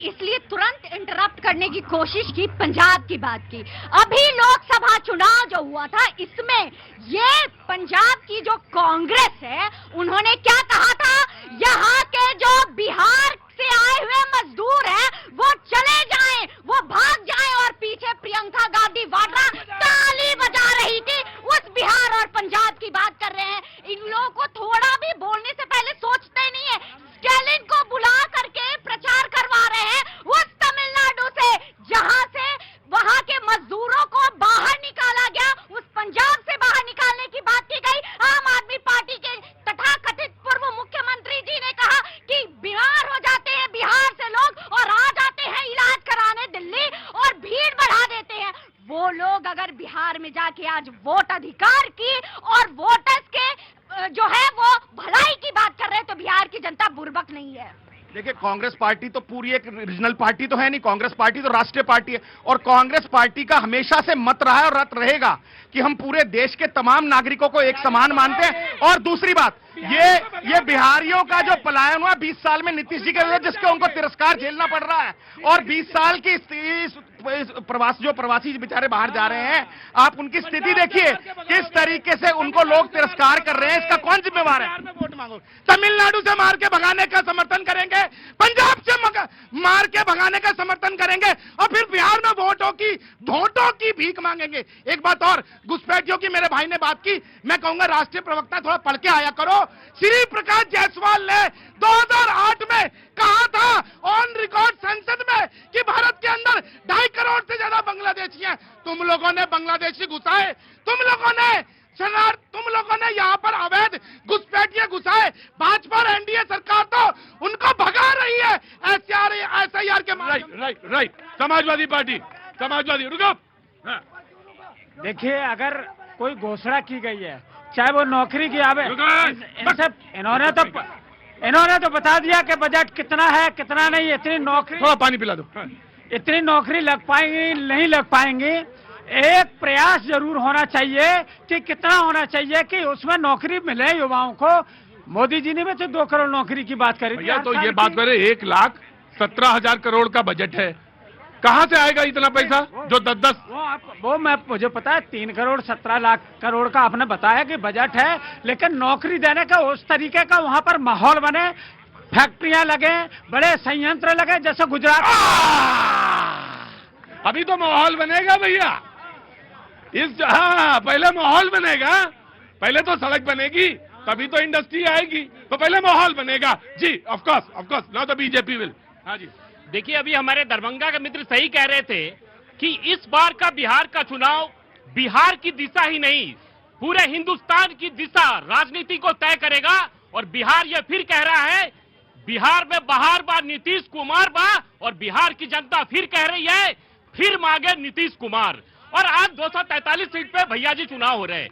इसलिए तुरंत इंटरप्ट करने की कोशिश की, पंजाब की बात की। अभी लोकसभा चुनाव जो हुआ था, इसमें ये पंजाब की जो कांग्रेस है, उन्होंने क्या कहा था, यहाँ के जो बिहार से आए हुए मजदूर हैं, वो चले जाएं, वो भाग जाएं, और पीछे प्रियंका गांधी वाड्रा ताली बजा रही थी। उस बिहार और पंजाब की बात कर रहे हैं। इन लोगों को थोड़ा भी बोलने से पहले सोचते नहीं है। स्टैलिन को बुला करके प्रचार करवा रहे हैं उस तमिलनाडु से, जहां से वहां के मजदूरों को बाहर निकाला गया, उस पंजाब से बाहर निकालने की बात की गई। आम आदमी पार्टी के तथाकथित पूर्व मुख्यमंत्री जी ने कहा कि बीमार हो जाते हैं बिहार से लोग और आ जाते हैं इलाज कराने दिल्ली और भीड़ बढ़ा देते हैं। वो लोग अगर बिहार में जाके आज वोट अधिकार की और वोटर्स के जो है वो भलाई की बात कर रहे हैं, तो बिहार की जनता बुर्बक नहीं है। देखिए, कांग्रेस पार्टी तो पूरी एक रीजनल पार्टी तो है नहीं, कांग्रेस पार्टी तो राष्ट्रीय पार्टी है, और कांग्रेस पार्टी का हमेशा से मत रहा है और रत रहेगा कि हम पूरे देश के तमाम नागरिकों को एक समान मानते हैं। और दूसरी बात, ये बिहारियों का जो पलायन हुआ 20 साल में नीतीश जी के वजह, जिसके उनको तिरस्कार झेलना पड़ रहा है, और 20 साल की प्रवासी बेचारे बाहर जा रहे हैं, आप उनकी स्थिति देखिए, किस तरीके से उनको लोग तिरस्कार कर रहे हैं। इसका कौन जिम्मेवार है? वोट मांगो, तमिलनाडु से मार के भगाने का समर्थन करेंगे, पंजाब से मार के भगाने का समर्थन करेंगे, और फिर बिहार में वोटों की भीख मांगेंगे। एक बात और, घुसपैठियों की मेरे भाई ने बात की, मैं कहूंगा राष्ट्रीय प्रवक्ता थोड़ा पढ़ के आया करो। श्री प्रकाश जायसवाल ने 2008 में कहा था ऑन रिकॉर्ड संसद में कि भारत के अंदर 2.5 करोड़ से ज्यादा बांग्लादेशी हैं। तुम लोगों ने बांग्लादेशी घुसाए, तुम लोगों ने यहाँ पर अवैध घुसपैठिए घुसाए। भाजपा और एनडीए सरकार तो उनको भगा रही है एसआईआर के माध्यम। राइट। समाजवादी रुको। देखिए, अगर कोई घोषणा की गई है, चाहे वो नौकरी की आवे, इन्होंने तो बता दिया कि बजट कितना है कितना नहीं। इतनी नौकरी, थोड़ा पानी पिला दो। इतनी नौकरी लग पाएंगी नहीं लग पाएंगी। एक प्रयास जरूर होना चाहिए कि कितना होना चाहिए कि उसमें नौकरी मिले युवाओं को। मोदी जी ने भी तो 2 करोड़ नौकरी की बात करी। भैया तो ये बात करे, 1,17,000 करोड़ का बजट है, कहां से आएगा इतना पैसा? जो 10 वो मुझे पता है, 3 करोड़ 17 लाख करोड़ का आपने बताया कि बजट है, लेकिन नौकरी देने का उस तरीके का वहां पर माहौल बने, फैक्ट्रियां लगे, बड़े संयंत्र लगे, जैसे गुजरात। अभी तो माहौल बनेगा भैया, पहले माहौल बनेगा, पहले तो सड़क बनेगी, तभी तो इंडस्ट्री आएगी, तो पहले माहौल बनेगा। जी, of course now the BJP will. हाँ जी, देखिए, अभी हमारे दरभंगा के मित्र सही कह रहे थे कि इस बार का बिहार का चुनाव बिहार की दिशा ही नहीं, पूरे हिंदुस्तान की दिशा राजनीति को तय करेगा। और बिहार ये फिर कह रहा है, बिहार में बहार बा नीतीश कुमार बा, और बिहार की जनता फिर कह रही है, फिर मांगे नीतीश कुमार। और आज 243 सीट पे भैया जी चुनाव हो रहे हैं।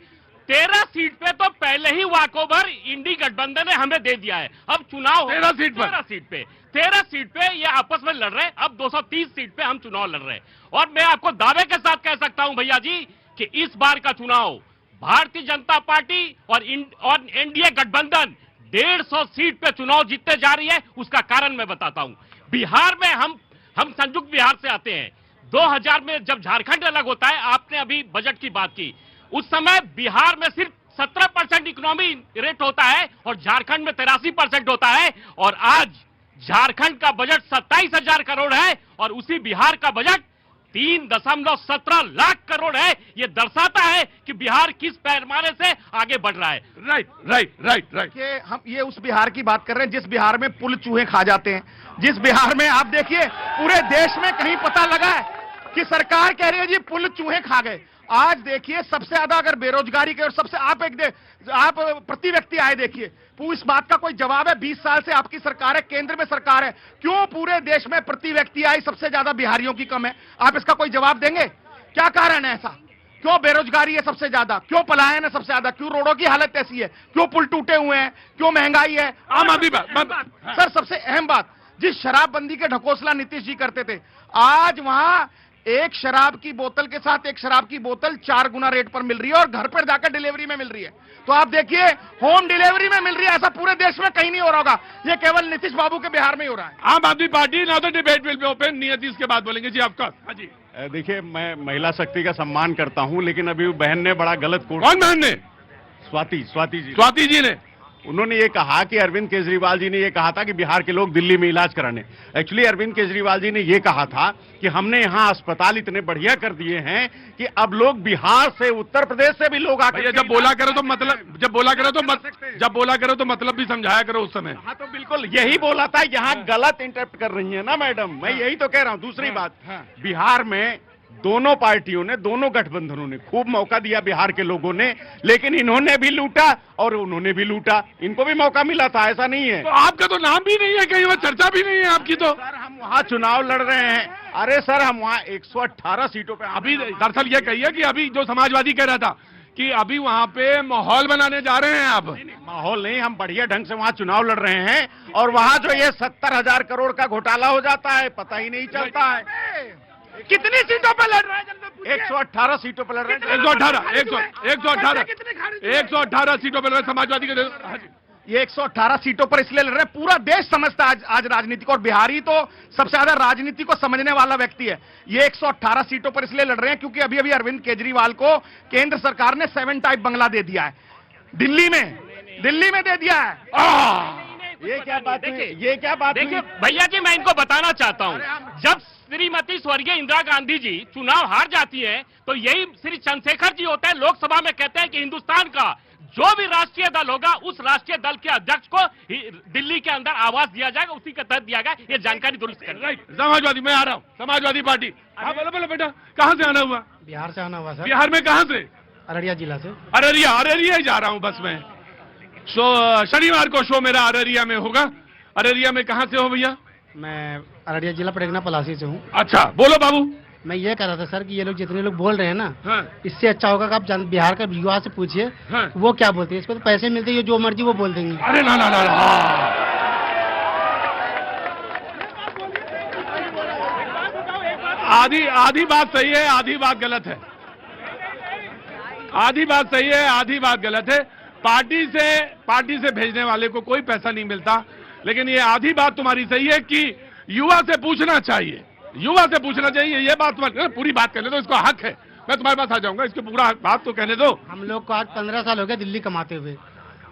13 सीट पे तो पहले ही वॉकओवर इंडी गठबंधन ने हमें दे दिया है। अब चुनाव 13 सीट पे ये आपस में लड़ रहे हैं। अब 230 सीट पे हम चुनाव लड़ रहे हैं। और मैं आपको दावे के साथ कह सकता हूं भैया जी कि इस बार का चुनाव भारतीय जनता पार्टी और एनडीए गठबंधन 150 सीट पे चुनाव जीतने जा रही है। उसका कारण मैं बताता हूं। बिहार में हम संयुक्त बिहार से आते हैं। 2000 में जब झारखंड अलग होता है, आपने अभी बजट की बात की, उस समय बिहार में सिर्फ 17% इकोनॉमी रेट होता है और झारखंड में 83% होता है। और आज झारखंड का बजट 27,000 करोड़ है और उसी बिहार का बजट 3.17 लाख करोड़ है। यह दर्शाता है कि बिहार किस पैमाने से आगे बढ़ रहा है। राइट। हम ये उस बिहार की बात कर रहे हैं जिस बिहार में पुल चूहे खा जाते हैं, जिस बिहार में आप देखिए पूरे देश में कहीं पता लगा है कि सरकार कह रही है जी पुल चूहे खा गए। आज देखिए सबसे ज्यादा अगर बेरोजगारी के और सबसे आप प्रति व्यक्ति आए देखिए, इस बात का कोई जवाब है? 20 साल से आपकी सरकार है, केंद्र में सरकार है, क्यों पूरे देश में प्रति व्यक्ति आय सबसे ज्यादा बिहारियों की कम है? आप इसका कोई जवाब देंगे? क्या कारण है ऐसा? क्यों बेरोजगारी है सबसे ज्यादा? क्यों पलायन है सबसे ज्यादा? क्यों रोडों की हालत ऐसी है? क्यों पुल टूटे हुए हैं? क्यों महंगाई है? आम आदमी सर सबसे अहम बात, जिस शराबबंदी के ढकोसला नीतीश जी करते थे, आज वहां एक शराब की बोतल के साथ एक शराब की बोतल 4 गुना रेट पर मिल रही है और घर पर जाकर डिलीवरी में मिल रही है। तो आप देखिए, होम डिलीवरी में मिल रही है, ऐसा पूरे देश में कहीं नहीं हो रहा होगा, ये केवल नीतीश बाबू के बिहार में ही हो रहा है। आम आदमी party, now the debate will be open, नियति इसके बाद बोलेंगे। जी आपका। हाँ जी। देखिए, मैं महिला शक्ति का सम्मान करता हूं, लेकिन अभी बहन ने बड़ा गलत कोट। कौन बहन ने? स्वाति जी ने उन्होंने ये कहा कि अरविंद केजरीवाल जी ने ये कहा था कि बिहार के लोग दिल्ली में इलाज कराने। एक्चुअली अरविंद केजरीवाल जी ने ये कहा था कि हमने यहाँ अस्पताल इतने बढ़िया कर दिए हैं कि अब लोग बिहार से, उत्तर प्रदेश से भी लोग आकर। जब बोला करो तो मतलब भी समझाया करो उस समय। हाँ, तो बिल्कुल यही बोला था, यहाँ गलत इंटरप्ट कर रही है ना मैडम, मैं यही तो कह रहा हूँ। दूसरी बात, बिहार में दोनों पार्टियों ने, दोनों गठबंधनों ने खूब मौका दिया बिहार के लोगों ने, लेकिन इन्होंने भी लूटा और उन्होंने भी लूटा। इनको भी मौका मिला था, ऐसा नहीं है। तो आपका तो नाम भी नहीं है कहीं, वह चर्चा भी नहीं है आपकी। तो सर, हम वहाँ चुनाव लड़ रहे हैं। अरे सर, हम वहाँ 118 सीटों पे। अभी दरअसल ये कहिए कि अभी जो समाजवादी कह रहा था कि अभी वहाँ पे माहौल बनाने जा रहे हैं आप। माहौल नहीं, हम बढ़िया ढंग से वहाँ चुनाव लड़ रहे हैं और वहाँ जो ये 70,000 करोड़ का घोटाला हो जाता है, पता ही नहीं चलता है। कितनी सीटों पर लड़ रहे हैं? 118 सीटों पर लड़ रहे हैं। 118 सीटों पर समाजवादी के। ये 118 सीटों पर इसलिए लड़ रहे हैं, पूरा देश समझता है आज राजनीति को, और बिहारी तो सबसे ज्यादा राजनीति को समझने वाला व्यक्ति है। ये 118 सीटों पर इसलिए लड़ रहे हैं क्योंकि अभी अभी अरविंद केजरीवाल को केंद्र सरकार ने 7 टाइप बंगला दे दिया है, दिल्ली में दे दिया है। ये क्या बात है? ये क्या बात है? देखिए भैया जी, मैं इनको बताना चाहता हूँ, जब श्रीमती स्वर्गीय इंदिरा गांधी जी चुनाव हार जाती है तो यही श्री चंद्रशेखर जी होते हैं, लोकसभा में कहते हैं कि हिंदुस्तान का जो भी राष्ट्रीय दल होगा उस राष्ट्रीय दल के अध्यक्ष को दिल्ली के अंदर आवास दिया जाएगा, उसी के तहत दिया गया। ये जानकारी दुरुस्त कर। राइट, समाजवादी, मैं आ रहा हूँ, समाजवादी पार्टी। हाँ, बोलो बेटा, कहाँ से आना हुआ? बिहार से आना हुआ सर। बिहार में कहाँ से? अररिया जिला से। अररिया ही जा रहा हूँ बस मैं। शनिवार को शो मेरा अररिया में होगा। अररिया में कहाँ से हो भैया? मैं अररिया जिला पटेगना पलासी से हूँ। अच्छा, बोलो बाबू। मैं ये कह रहा था सर कि ये लोग जितने लोग बोल रहे हैं ना, हाँ। इससे अच्छा होगा कि आप बिहार का युवा से पूछिए, हाँ। वो क्या बोलते हैं। इसको तो पैसे मिलते हैं, जो मर्जी वो बोल देंगे। अरे ना। आधी बात सही है, आधी बात गलत है। आधी बात सही है, आधी बात गलत है। पार्टी से भेजने वाले को कोई पैसा नहीं मिलता, लेकिन ये आधी बात तुम्हारी सही है कि युवा से पूछना चाहिए, ये बात पूरी बात कहने दो, इसको हक है। मैं तुम्हारे पास आ जाऊंगा, इसको पूरा बात तो कहने दो। हम लोग को आज 15 साल हो गए दिल्ली कमाते हुए,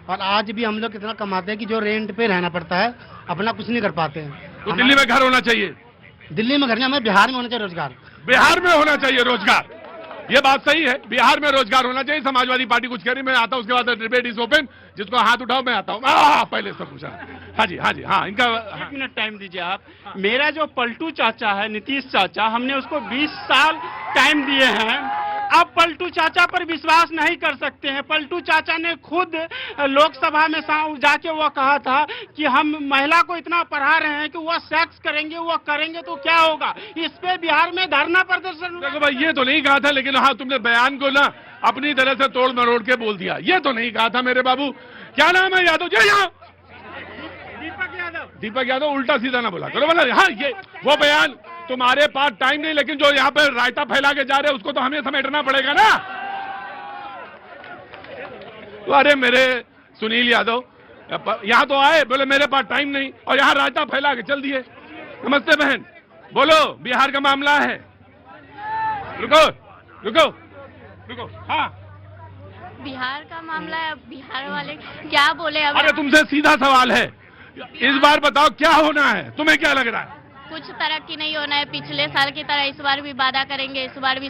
और आज भी हम लोग कितना कमाते हैं कि जो रेंट पे रहना पड़ता है, अपना कुछ नहीं कर पाते हैं। तो दिल्ली में घर होना चाहिए। दिल्ली में घर नहीं, हमें बिहार में होना चाहिए रोजगार। बिहार में होना चाहिए रोजगार, ये बात सही है, बिहार में रोजगार होना चाहिए। समाजवादी पार्टी कुछ कह रही, मैं आता हूं, उसके बाद डिबेट इज ओपन। जिसको हाथ उठाओ, मैं आता हूं। पहले सब पूछा। हाँ जी, इनका 1 मिनट टाइम दीजिए आप। मेरा जो पलटू चाचा है, नीतीश चाचा, हमने उसको 20 साल टाइम दिए हैं। अब पलटू चाचा पर विश्वास नहीं कर सकते हैं। पलटू चाचा ने खुद लोकसभा में जाके वो कहा था कि हम महिला को इतना पढ़ा रहे हैं कि वो सेक्स करेंगे तो क्या होगा। इस पे बिहार में धरना प्रदर्शन। देखो भाई, ये तो नहीं कहा था, लेकिन हाँ, तुमने बयान को ना अपनी तरह से तोड़ मरोड़ के बोल दिया। ये तो नहीं कहा था मेरे बाबू। क्या नाम है? यादव जी। यहाँ दीपक यादव। उल्टा सीधा ना बोला करो। मतलब हाँ, ये वो बयान, तुम्हारे पास टाइम नहीं, लेकिन जो यहाँ पे रायता फैला के जा रहे हैं उसको तो हमें समेटना पड़ेगा ना। तो अरे मेरे सुनील यादव यहाँ तो आए, बोले मेरे पास टाइम नहीं, और यहाँ रायता फैला के चल दिए। नमस्ते बहन, बोलो, बिहार का मामला है। रुको। हाँ, बिहार का मामला है। अब बिहार वाले क्या बोले? अब अरे तुमसे सीधा सवाल है, इस बार बताओ क्या होना है, तुम्हें क्या लग रहा है? कुछ तरक्की नहीं होना है। पिछले साल की तरह इस बार भी वादा करेंगे, इस बार भी